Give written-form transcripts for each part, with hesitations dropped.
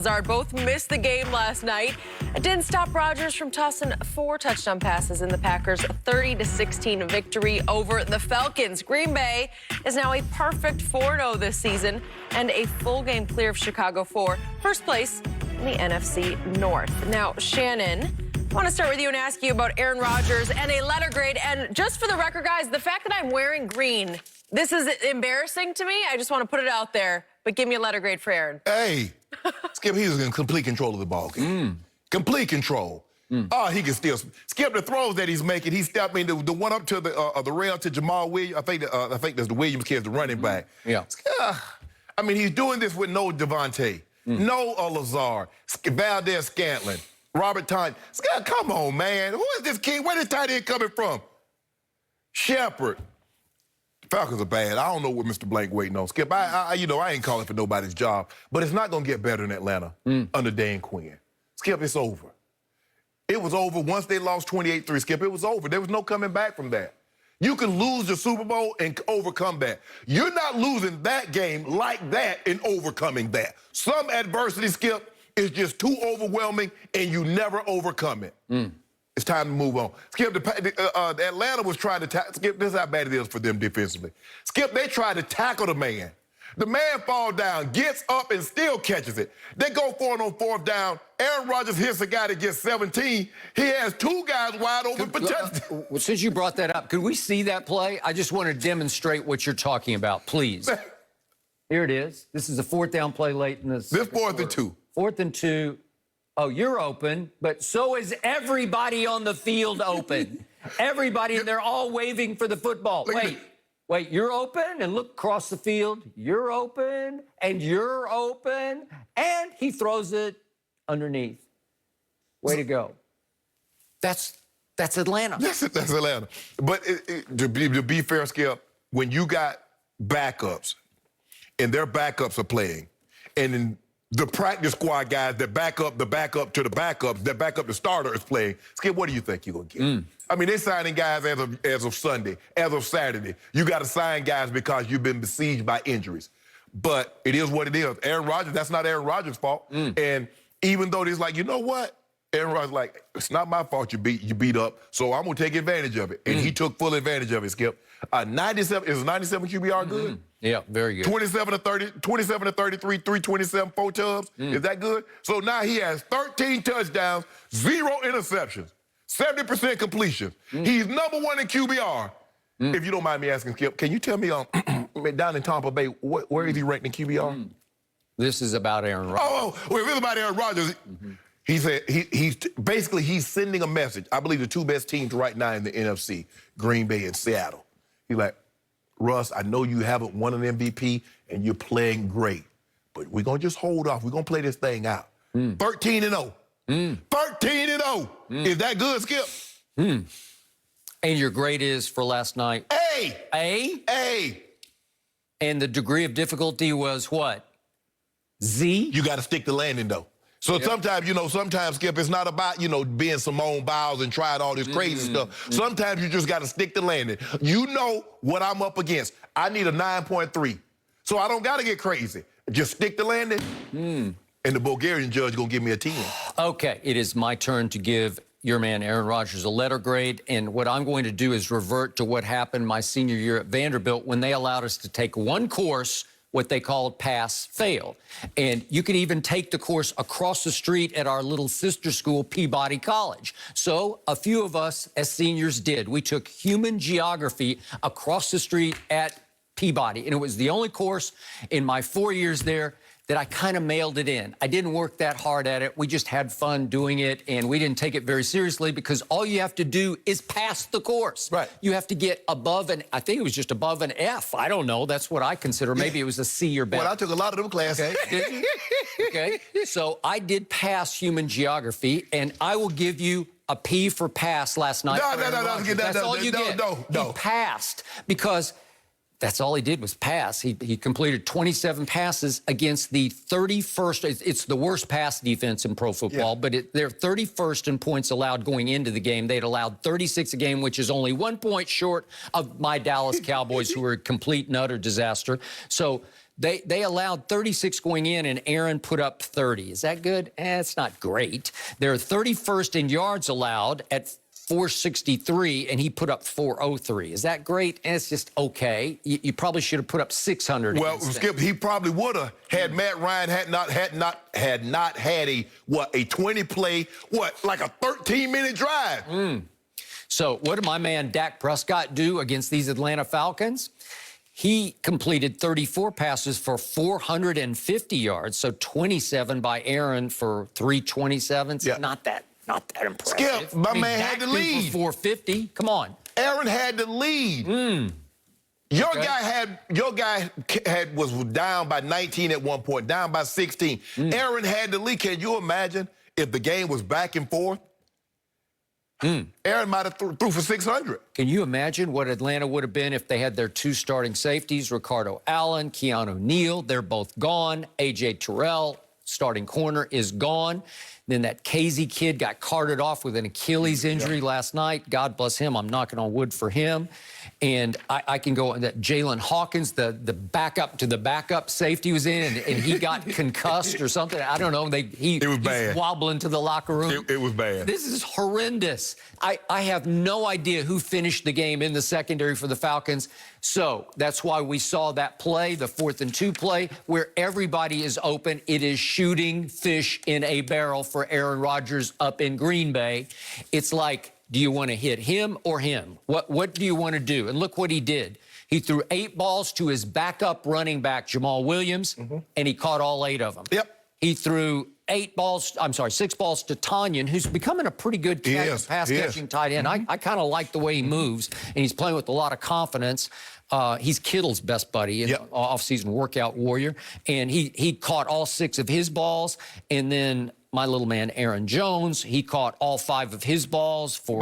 Both missed the game last night. It didn't stop Rodgers from tossing 4 touchdown passes in the Packers' 30-16 victory over the Falcons. Green Bay is now a perfect 4-0 this season and a full game clear of Chicago for first place in the NFC North. Now, Shannon, I want to start with you and ask you about Aaron Rodgers and a letter grade. And just for the record, guys, the fact that I'm wearing green, this is embarrassing to me. I just want to put it out there. But give me a letter grade for Aaron. Hey, Skip, he was in complete control of the ball game. Complete control. Oh, he can still Skip the throws that he's making. He stepped in the one up to the rail to Jamal Williams. I think that's the Williams kid, the running back. Yeah. I mean, he's doing this with no Devontae, no Lazard, Valdez Scantling, Robert Tine. Skip, come on, man. Who is this kid? Where this tight end coming from? Shepard. Falcons are bad. I don't know what Mr. Blank waiting on. Skip, I ain't calling for nobody's job, but it's not going to get better in Atlanta under Dan Quinn. Skip, it's over. It was over once they lost 28-3. Skip, it was over. There was no coming back from that. You can lose the Super Bowl and overcome that. You're not losing that game like that and overcoming that. Some adversity, Skip, is just too overwhelming, and you never overcome it. It's time to move on. Skip, Atlanta was trying to tackle. Skip, this is how bad it is for them defensively. Skip, they tried to tackle the man. The man falls down, gets up, and still catches it. They go for it on 4th down. Aaron Rodgers hits a guy that gets 17. He has 2 guys wide open for touchdown. Well, since you brought that up, could we see that play? I just want to demonstrate what you're talking about, please. Here it is. This is a 4th down play late in this. This 4th and 2. 4th and 2. Oh, you're open, but so is everybody on the field open. Everybody, and they're all waving for the football. Wait, you're open, and look across the field. You're open, and you're open, and he throws it underneath. Way to go. That's Atlanta. That's Atlanta. But to be fair, Skip, when you got backups, and their backups are playing, and in the practice squad guys that back up the backup to the backups, that back up the starter is playing. Skip, what do you think you're going to get? I mean, they're signing guys as of Sunday, as of Saturday. You got to sign guys because you've been besieged by injuries. But it is what it is. Aaron Rodgers, that's not Aaron Rodgers' fault. And even though he's like, you know what? Aaron Rodgers like, it's not my fault you beat up, so I'm going to take advantage of it. And he took full advantage of it, Skip. 97 QBR good? Yeah, very good. 27 to 33, 327, 4 tubs. Is that good? So now he has 13 touchdowns, 0 interceptions, 70% completion. He's #1 in QBR. If you don't mind me asking, Skip, can you tell me down in Tampa Bay, where is he ranked in QBR? This is about Aaron Rodgers. Oh, well, if it's about Aaron Rodgers, he said he's sending a message. I believe the 2 best teams right now in the NFC, Green Bay and Seattle. He's like, Russ, I know you haven't won an MVP and you're playing great, but we're going to just hold off. We're going to play this thing out. 13-0. 13-0. Is that good, Skip? And your grade is for last night? A. A? A. And the degree of difficulty was what? Z? You got to stick the landing, though. So sometimes, Skip, it's not about, being Simone Biles and trying all this crazy stuff. Sometimes you just got to stick the landing. You know what I'm up against. I need a 9.3. So I don't got to get crazy. Just stick the landing, and the Bulgarian judge going to give me a 10. Okay, it is my turn to give your man Aaron Rodgers a letter grade, and what I'm going to do is revert to what happened my senior year at Vanderbilt when they allowed us to take one course, what they called pass-fail. And you could even take the course across the street at our little sister school, Peabody College. So a few of us as seniors did. We took human geography across the street at Peabody, and it was the only course in my 4 years there that I kind of mailed it in. I didn't work that hard at it. We just had fun doing it, and we didn't take it very seriously because all you have to do is pass the course. Right. You have to get above an, I think it was just above an F. I don't know. That's what I consider. Maybe it was a C or better. Well, I took a lot of them classes. Okay. Did you? Okay. So I did pass human geography, and I will give you a P for pass last night. No. That's all you get. No. He passed because that's all he did was pass. He completed 27 passes against the 31st. It's the worst pass defense in pro football, but they're 31st in points allowed going into the game. They'd allowed 36 a game, which is only 1 point short of my Dallas Cowboys, who were a complete and utter disaster. So They allowed 36 going in, and Aaron put up 30. Is that good? It's not great. They're 31st in yards allowed at 463, and he put up 403. Is that great? And it's just okay. You probably should have put up 600. Well, Skip, he probably would have had Matt Ryan had not had a 20-play, like a 13-minute drive. So what did my man Dak Prescott do against these Atlanta Falcons? He completed 34 passes for 450 yards, so 27 by Aaron for 327. Yeah. Not that impressive. Skip, my man had Dak the lead. for 450. Come on. Aaron had the lead. Your guy was down by 19 at one point, down by 16. Aaron had the lead. Can you imagine if the game was back and forth? Aaron might have threw for 600. Can you imagine what Atlanta would have been if they had their two starting safeties, Ricardo Allen, Keanu Neal? They're both gone. A.J. Terrell, starting corner, is gone. Then that Casey kid got carted off with an Achilles injury last night. God bless him. I'm knocking on wood for him. And I can go on that Jalen Hawkins, the backup to the backup safety was in, and he got concussed or something. I don't know. It was bad. He's wobbling to the locker room. It was bad. This is horrendous. I have no idea who finished the game in the secondary for the Falcons. So that's why we saw that play, the 4th and 2 play, where everybody is open. It is shooting fish in a barrel for Aaron Rodgers up in Green Bay. It's like, do you want to hit him or him? What do you want to do? And look what he did. He threw 8 balls to his backup running back, Jamal Williams, and he caught all 8 of them. Yep. He threw 6 balls to Tanyan, who's becoming a pretty good pass-catching tight end. I kind of like the way he moves, and he's playing with a lot of confidence. He's Kittle's best buddy, an off-season workout warrior, and he caught all 6 of his balls, and then my little man Aaron Jones, he caught all 5 of his balls for.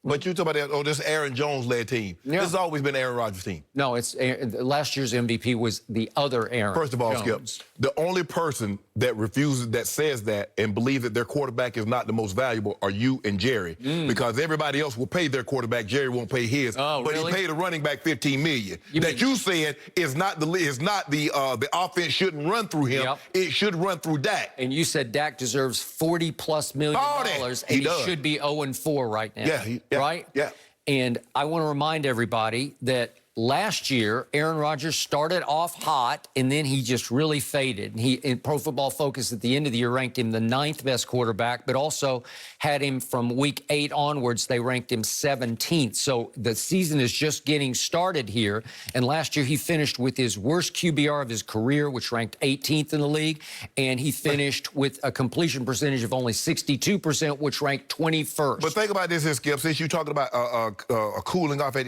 But you talk about that, this Aaron Jones-led team. Yeah. This has always been Aaron Rodgers' team. No, it's last year's MVP was the other Aaron. First of all, Jones. Skip, the only person that says that and believes that their quarterback is not the most valuable are you and Jerry. Because everybody else will pay their quarterback. Jerry won't pay his. Oh, but really? he paid a running back $15 million. You saying is not the offense shouldn't run through him. Yep. It should run through Dak. And you said Dak deserves $40+ million, and he should be 0-4 right now. Right? Yeah. And I want to remind everybody that last year, Aaron Rodgers started off hot, and then he just really faded. And in Pro Football Focus at the end of the year ranked him the 9th best quarterback, but also had him from week 8 onwards, they ranked him 17th. So the season is just getting started here. And last year, he finished with his worst QBR of his career, which ranked 18th in the league. And he finished with a completion percentage of only 62%, which ranked 21st. But think about this, Skip, since you're talking about cooling off at